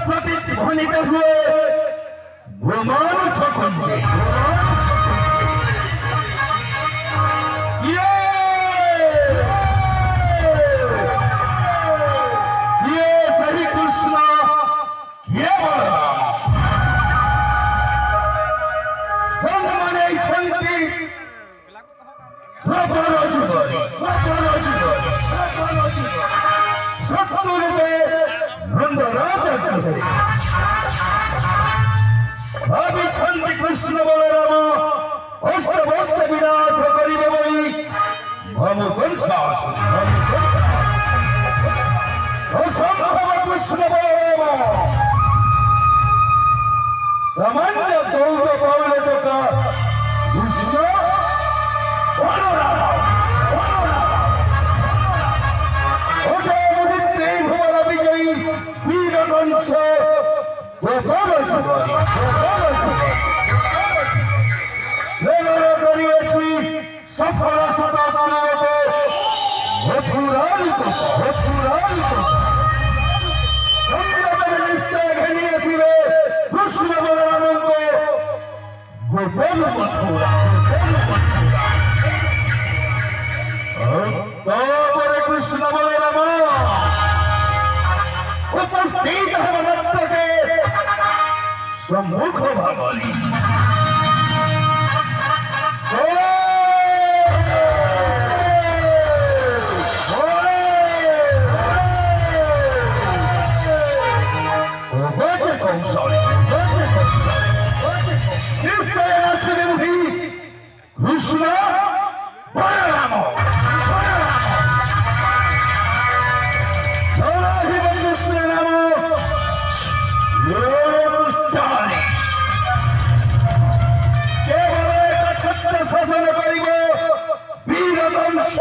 प्रतिध्वनित हुए ब्रह्मांड सकंडे ये सही कृष्ण ये बलराम छंती सत्तुरूपे नंदराज भाविछन्ति कृष्ण बलराम अष्टवर्ष विनाश करिबे बोली असंभव कृष्ण बलराम सामान्य दौड़ पावले टका कृष्ण बलराम वीरवंश सफल कृष्ण बलराम को गोपन मथुरा कृष्ण बलराम उपस्थित भक्त के सम्मुख भगवानी कृष्ण बलराम शासन कर वीरवंश